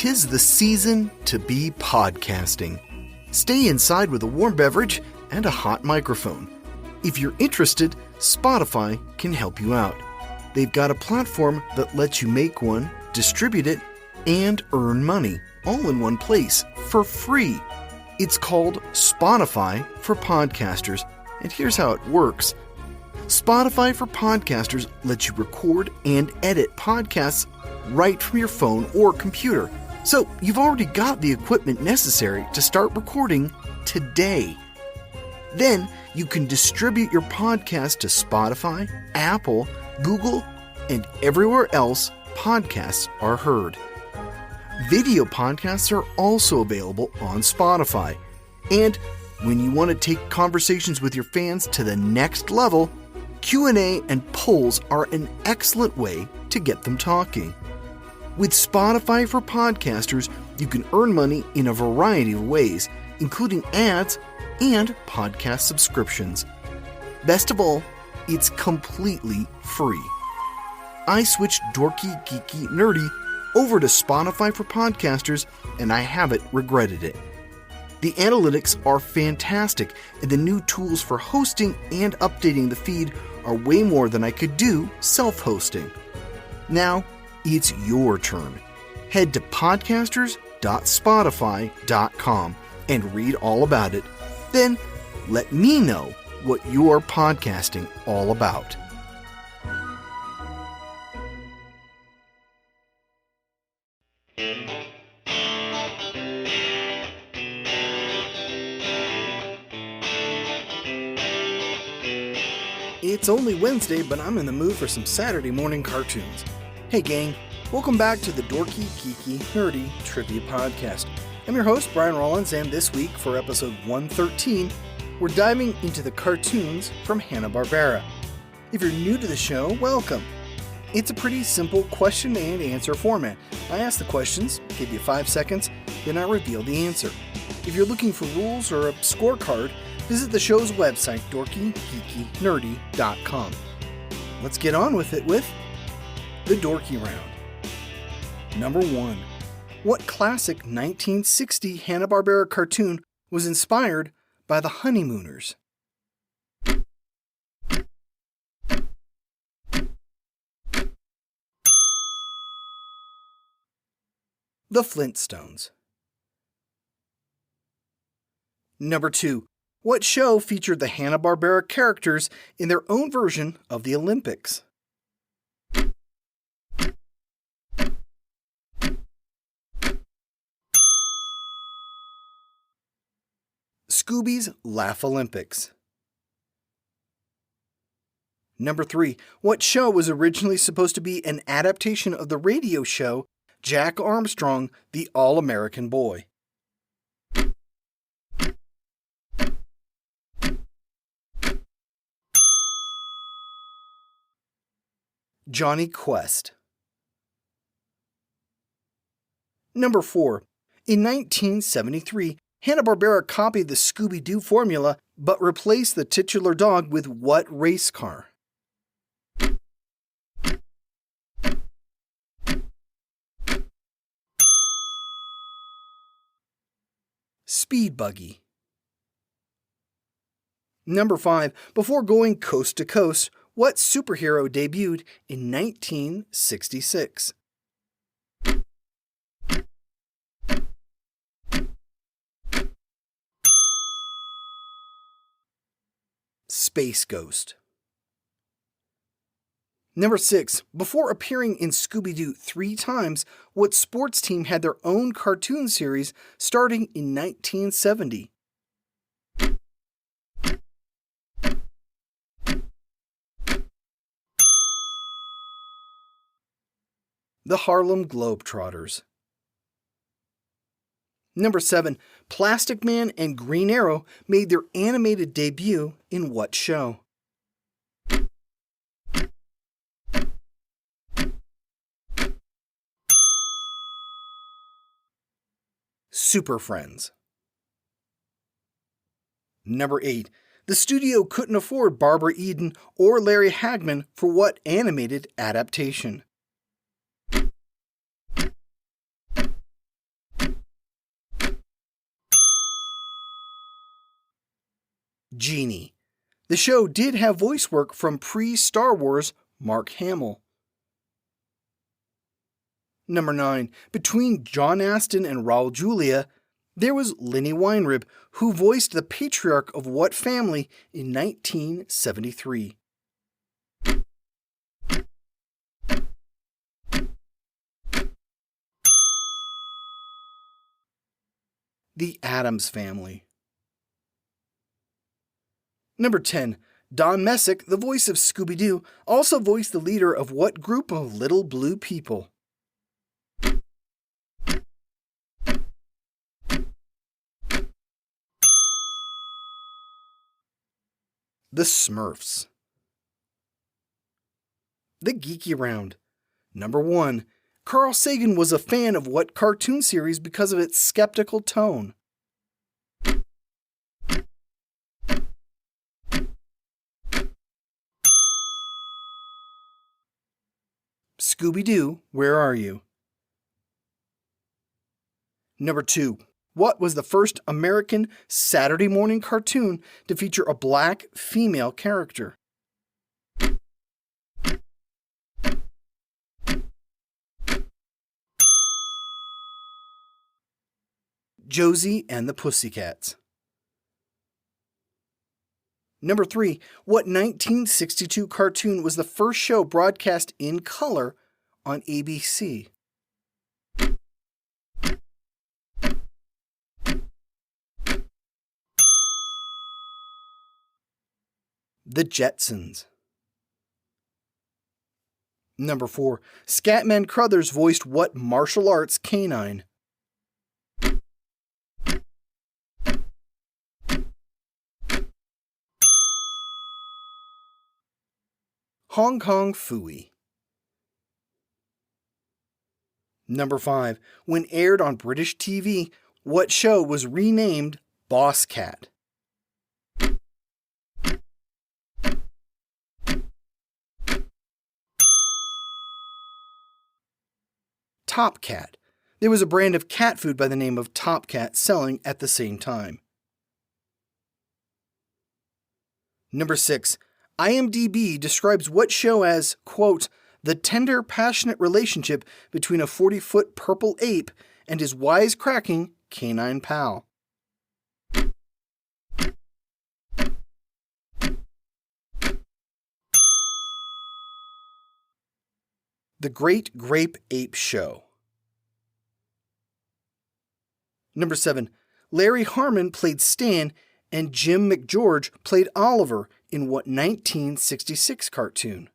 'Tis the season to be podcasting. Stay inside with a warm beverage and a hot microphone. If you're interested, Spotify can help you out. They've got a platform that lets you make one, distribute it, and earn money all in one place for free. It's called Spotify for Podcasters, and here's how it works. Spotify for Podcasters lets you record and edit podcasts right from your phone or computer. So you've already got the equipment necessary to start recording today. Then you can distribute your podcast to Spotify, Apple, Google, and everywhere else podcasts are heard. Video podcasts are also available on Spotify. And when you want to take conversations with your fans to the next level, Q&A and polls are an excellent way to get them talking. With Spotify for Podcasters, you can earn money in a variety of ways, including ads and podcast subscriptions. Best of all, it's completely free. I switched Dorky, Geeky, Nerdy over to Spotify for Podcasters, and I haven't regretted it. The analytics are fantastic, and the new tools for hosting and updating the feed are way more than I could do self-hosting. Now, it's your turn. Head to podcasters.spotify.com and read all about it. Then, let me know what you're podcasting all about. It's only Wednesday, but I'm in the mood for some Saturday morning cartoons. Hey gang, welcome back to the Dorky, Geeky, Nerdy Trivia Podcast. I'm your host, Brian Rollins, and this week for episode 113, we're diving into the cartoons from Hanna-Barbera. If you're new to the show, welcome. It's a pretty simple question and answer format. I ask the questions, give you 5 seconds, then I reveal the answer. If you're looking for rules or a scorecard, visit the show's website, dorkygeekynerdy.com. Let's get on with it with the Dorky Round. Number 1. What classic 1960 Hanna-Barbera cartoon was inspired by the Honeymooners? The Flintstones. Number 2. What show featured the Hanna-Barbera characters in their own version of the Olympics? Scooby's Laugh Olympics. Number 3. What show was originally supposed to be an adaptation of the radio show Jack Armstrong, the All-American Boy? Johnny Quest. Number 4. In 1973, Hanna-Barbera copied the Scooby-Doo formula, but replaced the titular dog with what race car? Speed Buggy. Number 5. Before going coast to coast, what superhero debuted in 1966? Space Ghost. Number 6. Before appearing in Scooby-Doo 3 times, what sports team had their own cartoon series starting in 1970? The Harlem Globetrotters. Number 7. Plastic Man and Green Arrow made their animated debut in what show? Super Friends. Number 8. The studio couldn't afford Barbara Eden or Larry Hagman for what animated adaptation? Genie. The show did have voice work from pre-Star Wars Mark Hamill. Number 9. Between John Astin and Raul Julia, there was Lenny Weinrib, who voiced the patriarch of What Family in 1973. The Addams Family. Number 10. Don Messick, the voice of Scooby-Doo, also voiced the leader of what group of little blue people? The Smurfs. The Geeky Round. Number 1. Carl Sagan was a fan of what cartoon series because of its skeptical tone? Scooby-Doo, Where Are You? Number 2. What was the first American Saturday morning cartoon to feature a black female character? Josie and the Pussycats. Number 3. What 1962 cartoon was the first show broadcast in color on ABC? The Jetsons. Number 4. Scatman Crothers voiced what martial arts canine? Hong Kong Phooey. Number 5. When aired on British TV, what show was renamed Boss Cat? Top Cat. There was a brand of cat food by the name of Top Cat selling at the same time. Number 6. IMDb describes what show as, quote, the tender, passionate relationship between a 40-foot purple ape and his wisecracking canine pal. The Great Grape Ape Show. Number 7. Larry Harmon played Stan and Jim McGeorge played Oliver in what 1966 cartoon?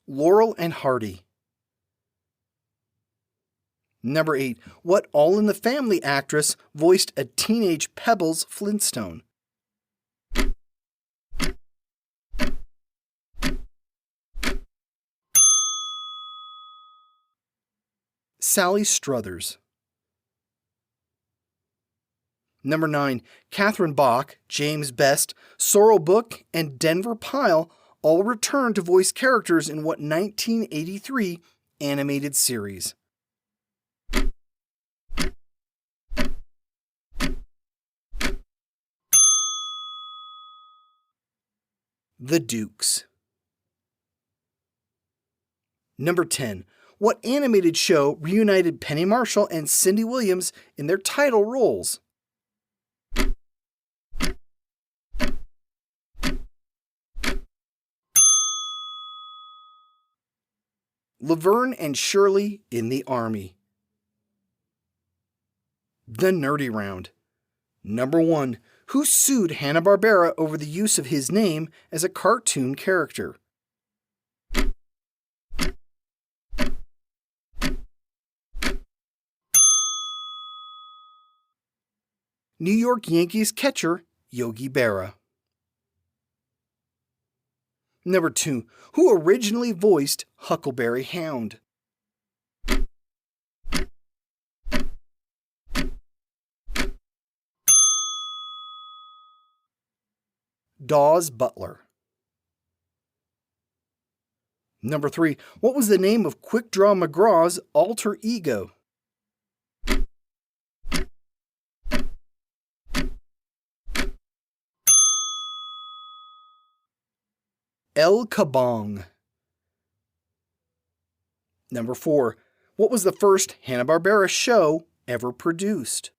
Laurel and Hardy. Number 8. What All in the Family actress voiced a teenage Pebbles Flintstone? Sally Struthers. Number 9. Catherine Bach, James Best, Sorrel Book, and Denver Pyle all returned to voice characters in what 1983 animated series? The Dukes. Number 10. What animated show reunited Penny Marshall and Cindy Williams in their title roles? Laverne and Shirley in the Army. The Nerdy Round. Number 1. Who sued Hanna-Barbera over the use of his name as a cartoon character? New York Yankees catcher Yogi Berra. Number 2. Who originally voiced Huckleberry Hound? Dawes Butler. Number 3. What was the name of Quick Draw McGraw's alter ego? El Kabong. Number 4. What was the first Hanna-Barbera show ever produced?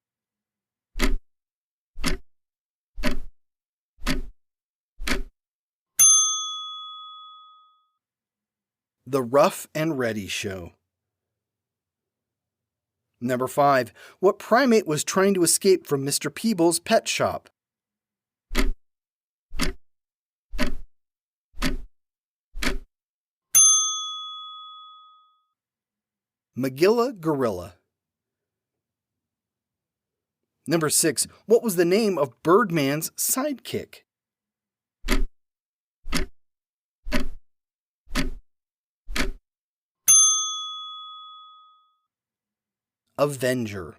The Rough and Ready Show. Number 5. What primate was trying to escape from Mr. Peebles' pet shop? Magilla Gorilla. Number 6. What was the name of Birdman's sidekick? Avenger.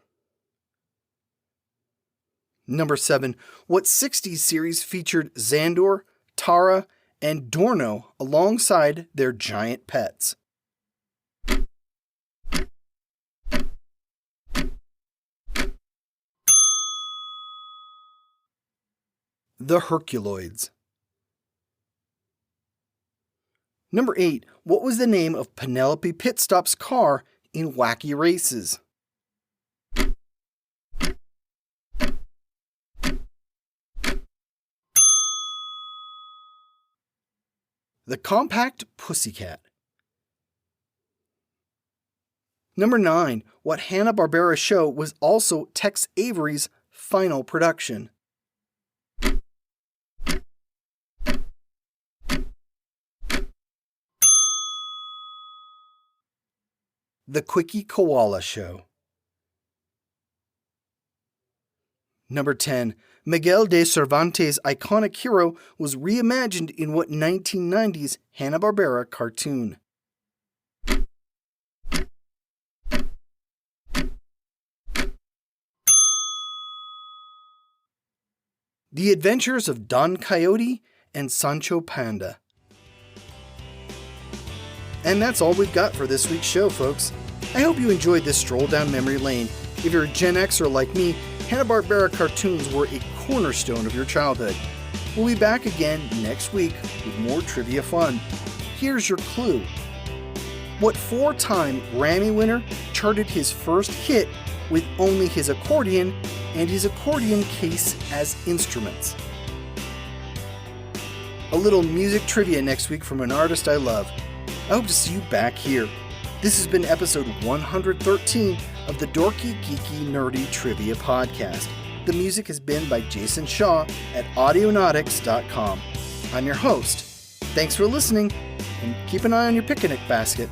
Number 7. What 60s series featured Xandor, Tara, and Dorno alongside their giant pets? The Herculoids. Number 8. What was the name of Penelope Pitstop's car in Wacky Races? The Compact Pussycat. Number 9. What Hanna-Barbera show was also Tex Avery's final production? The Quickie Koala Show. Number 10. Miguel de Cervantes' iconic hero was reimagined in what 1990s Hanna-Barbera cartoon? The Adventures of Don Quixote and Sancho Panda. And that's all we've got for this week's show, folks. I hope you enjoyed this stroll down memory lane. If you're a Gen Xer like me, Hanna-Barbera cartoons were a cornerstone of your childhood. We'll be back again next week with more trivia fun. Here's your clue. What 4-time Grammy winner charted his first hit with only his accordion and his accordion case as instruments? A little music trivia next week from an artist I love. I hope to see you back here. This has been episode 113 of the Dorky, Geeky, Nerdy Trivia Podcast. The music has been by Jason Shaw at Audionautics.com. I'm your host. Thanks for listening, and keep an eye on your picnic basket.